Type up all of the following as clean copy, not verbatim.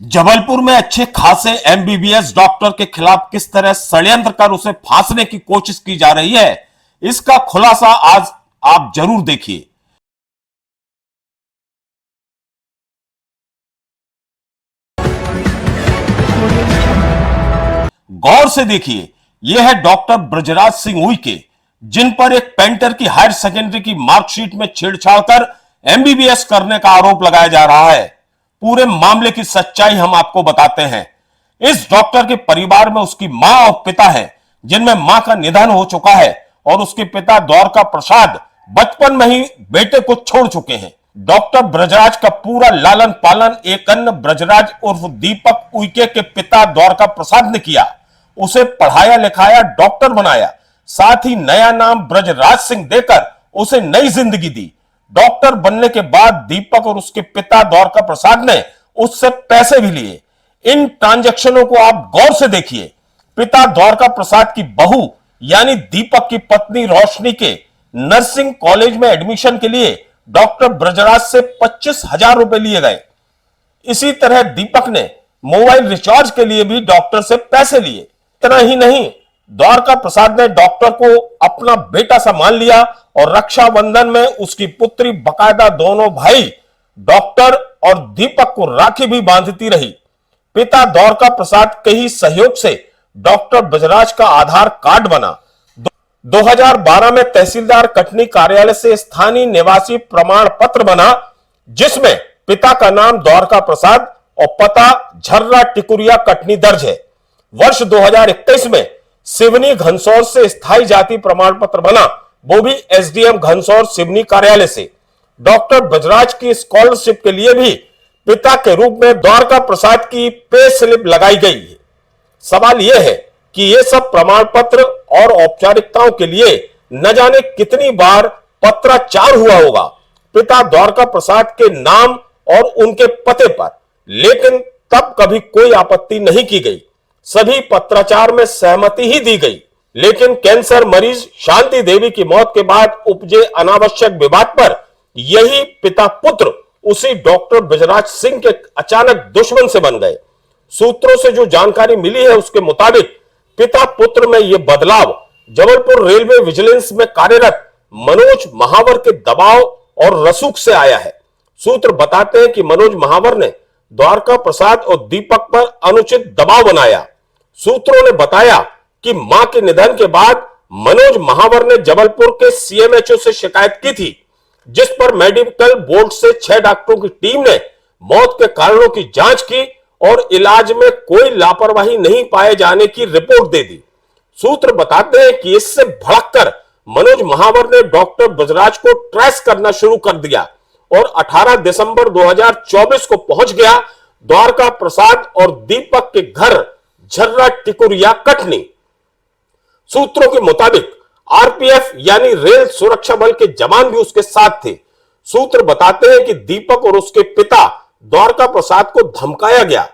जबलपुर में अच्छे खासे एमबीबीएस डॉक्टर के खिलाफ किस तरह षड्यंत्र कर उसे फांसने की कोशिश की जा रही है, इसका खुलासा आज आप जरूर देखिए। गौर से देखिए, यह है डॉक्टर ब्रजराज सिंह उइके, जिन पर एक पेंटर की हायर सेकेंडरी की मार्कशीट में छेड़छाड़ कर एमबीबीएस करने का आरोप लगाया जा रहा है। पूरे मामले की सच्चाई हम आपको बताते हैं। इस डॉक्टर के परिवार में उसकी मां और पिता हैं, जिनमें मां का निधन हो चुका है और उसके पिता द्वारका प्रसाद बचपन में ही बेटे को छोड़ चुके हैं। डॉक्टर ब्रजराज का पूरा लालन पालन एक अन्य ब्रजराज उर्फ दीपक उइके के पिता द्वारका प्रसाद ने किया। उसे पढ़ाया लिखाया, डॉक्टर बनाया, साथ ही नया नाम ब्रजराज सिंह देकर उसे नई जिंदगी दी। डॉक्टर बनने के बाद दीपक और उसके पिता द्वारका प्रसाद ने उससे पैसे भी लिए। इन ट्रांजैक्शनों को आप गौर से देखिए। पिता द्वारका प्रसाद की बहू यानी दीपक की पत्नी रोशनी के नर्सिंग कॉलेज में एडमिशन के लिए डॉक्टर ब्रजराज से 25,000 रुपए लिए गए। इसी तरह दीपक ने मोबाइल रिचार्ज के लिए भी डॉक्टर से पैसे लिए। इतना ही नहीं, द्वारका प्रसाद ने डॉक्टर को अपना बेटा सा मान लिया और रक्षाबंधन में उसकी पुत्री बकायदा दोनों भाई डॉक्टर और दीपक को राखी भी बांधती रही। पिता द्वारका प्रसाद के ही सहयोग से डॉक्टर ब्रजराज का आधार कार्ड बना। 2012 में तहसीलदार कटनी कार्यालय से स्थानीय निवासी प्रमाण पत्र बना, जिसमें पिता का नाम द्वारका प्रसाद और पता झर्रा टिकुरिया कटनी दर्ज है। वर्ष 2021 में सिवनी घनसौर से स्थायी जाति प्रमाण पत्र बना, वो भी एसडीएम घनसौर सिवनी कार्यालय से। डॉक्टर ब्रजराज की स्कॉलरशिप के लिए भी पिता के रूप में द्वारका प्रसाद की पे स्लिप लगाई गई है। सवाल यह है कि ये सब प्रमाण पत्र और औपचारिकताओं के लिए न जाने कितनी बार पत्राचार हुआ होगा पिता द्वारका प्रसाद के नाम और उनके पते पर, लेकिन तब कभी कोई आपत्ति नहीं की गई। सभी पत्राचार में सहमति ही दी गई। लेकिन कैंसर मरीज शांति देवी की मौत के बाद उपजे अनावश्यक विवाद पर यही पिता पुत्र उसी डॉक्टर ब्रजराज सिंह के अचानक दुश्मन से बन गए। सूत्रों से जो जानकारी मिली है उसके मुताबिक पिता पुत्र में यह बदलाव जबलपुर रेलवे विजिलेंस में कार्यरत मनोज महावर के दबाव और रसूख से आया है। सूत्र बताते हैं कि मनोज महावर ने द्वारका प्रसाद और दीपक पर अनुचित दबाव बनाया। सूत्रों ने बताया कि मां के निधन के बाद मनोज महावर ने जबलपुर के सीएमएचओ से शिकायत की थी, जिस पर मेडिकल बोर्ड से 6 डॉक्टरों की टीम ने मौत के कारणों की जांच की और इलाज में कोई लापरवाही नहीं पाए जाने की रिपोर्ट दे दी। सूत्र बताते हैं कि इससे भड़ककर मनोज महावर ने डॉक्टर ब्रजराज को ट्रेस करना शुरू कर दिया और 18 दिसंबर 2024 को पहुंच गया द्वारका प्रसाद और दीपक के घर झर्रा टिकुरिया कटनी। सूत्रों के मुताबिक आरपीएफ यानी रेल सुरक्षा बल के जवान भी उसके साथ थे। सूत्र बताते हैं कि दीपक और उसके पिता द्वारका प्रसाद को धमकाया गया।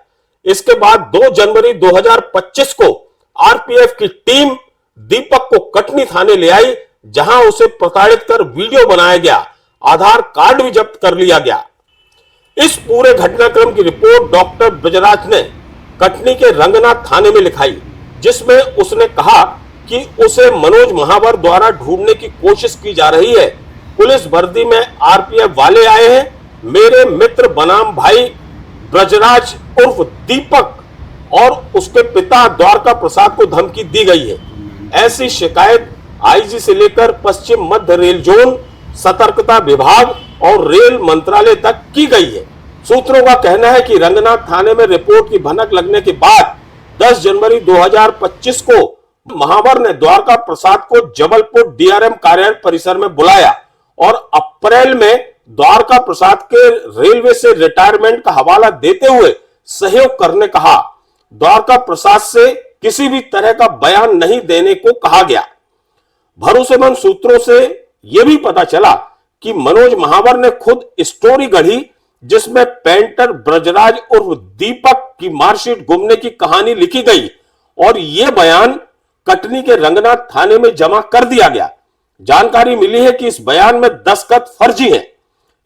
इसके बाद 2 जनवरी 2025 को आरपीएफ की टीम दीपक को कटनी थाने ले आई, जहां उसे प्रताड़ित कर वीडियो बनाया गया, आधार कार्ड भी जब्त कर लिया गया। इस पूरे घटनाक्रम की रिपोर्ट डॉक्टर ब्रजराज ने कटनी के रंगनाथ थाने में लिखाई, जिसमें उसने कहा कि उसे मनोज महावर द्वारा ढूंढने की कोशिश की जा रही है। पुलिस वर्दी में आरपीएफ वाले आए हैं। मेरे मित्र बनाम भाई ब्रजराज उर्फ दीपक और उसके पिता द्वारका प्रसाद को धमकी दी गई है। ऐसी शिकायत आईजी से लेकर पश्चिम मध्य रेल जोन, सतर्कता विभाग और रेल मंत्रालय तक की गई है। सूत्रों का कहना है कि रंगनाथ थाने में रिपोर्ट की भनक लगने के बाद 10 जनवरी 2025 को महावर ने द्वारका प्रसाद को जबलपुर डीआरएम कार्यालय परिसर में बुलाया और अप्रैल में द्वारका प्रसाद के रेलवे से रिटायरमेंट का हवाला देते हुए सहयोग करने कहा। द्वारका प्रसाद से किसी भी तरह का बयान नहीं देने को कहा गया। भरोसेमंद सूत्रों से यह भी पता चला कि मनोज महावर ने खुद स्टोरी गढ़ी, जिसमें पेंटर ब्रजराज उर्फ दीपक की मार्कशीट गुमने की कहानी लिखी गई और यह बयान कटनी के रंगनाथ थाने में जमा कर दिया गया। जानकारी मिली है कि इस बयान में दस्तखत फर्जी हैं।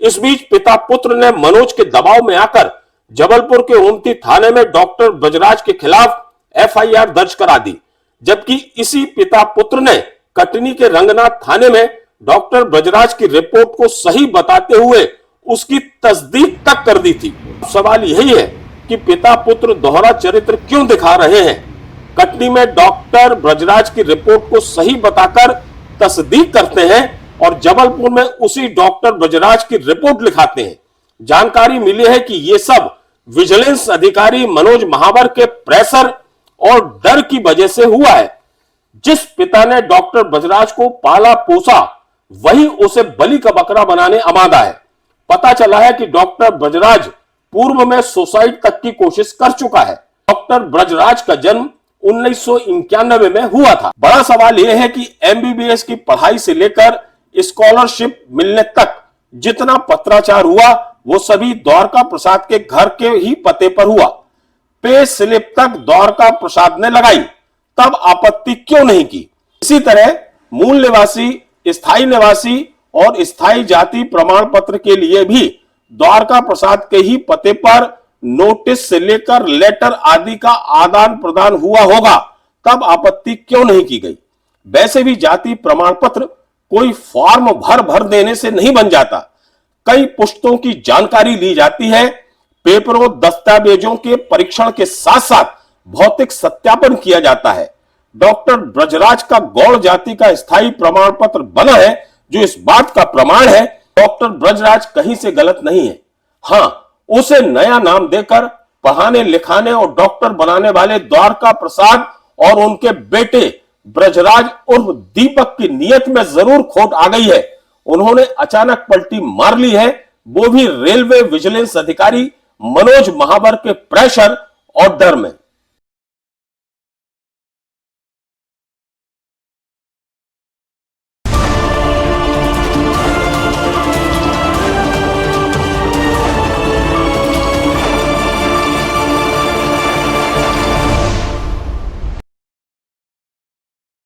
इस बीच पिता पुत्र ने मनोज के दबाव में आकर जबलपुर के ओमती थाने में डॉक्टर ब्रजराज के खिलाफ एफआईआर दर्ज करा दी, जबकि इसी पिता पुत्र ने कटनी के रंगनाथ थाने में डॉक्टर ब्रजराज की रिपोर्ट को सही बताते हुए उसकी तस्दीक तक कर दी थी। सवाल यही है कि पिता पुत्र दोहरा चरित्र क्यों दिखा रहे हैं? कटनी में डॉक्टर ब्रजराज की रिपोर्ट को सही बताकर तस्दीक करते हैं और जबलपुर में उसी डॉक्टर ब्रजराज की रिपोर्ट लिखाते हैं। जानकारी मिली है कि ये सब विजिलेंस अधिकारी मनोज महावर के प्रेशर और डर की वजह से हुआ है। जिस पिता ने डॉक्टर ब्रजराज को पाला पोसा, वही उसे बलि का बकरा बनाने आमादा है। पता चला है कि डॉक्टर ब्रजराज पूर्व में सुसाइड तक की कोशिश कर चुका है। डॉक्टर ब्रजराज का जन्म 1991 में हुआ था। बड़ा सवाल यह है कि एमबीबीएस की पढ़ाई से लेकर स्कॉलरशिप मिलने तक जितना पत्राचार हुआ वो सभी द्वारका प्रसाद के घर के ही पते पर हुआ। पे स्लिप तक द्वारका प्रसाद ने लगाई, तब आपत्ति क्यों नहीं की? इसी तरह मूल निवासी, स्थायी निवासी और स्थायी जाति प्रमाण पत्र के लिए भी द्वारका प्रसाद के ही पते पर नोटिस से लेकर लेटर आदि का आदान प्रदान हुआ होगा, तब आपत्ति क्यों नहीं की गई? वैसे भी जाति प्रमाण पत्र कोई फॉर्म भर देने से नहीं बन जाता। कई पुष्टों की जानकारी ली जाती है, पेपरों दस्तावेजों के परीक्षण के साथ साथ भौतिक सत्यापन किया जाता है। डॉक्टर ब्रजराज का गौड़ जाति का स्थायी प्रमाण पत्र बना है, जो इस बात का प्रमाण है डॉक्टर ब्रजराज कहीं से गलत नहीं है। हां, उसे नया नाम देकर पढ़ाने लिखाने और डॉक्टर बनाने वाले द्वारका प्रसाद और उनके बेटे ब्रजराज उर्फ दीपक की नीयत में जरूर खोट आ गई है। उन्होंने अचानक पलटी मार ली है, वो भी रेलवे विजिलेंस अधिकारी मनोज महावर के प्रेशर और डर में।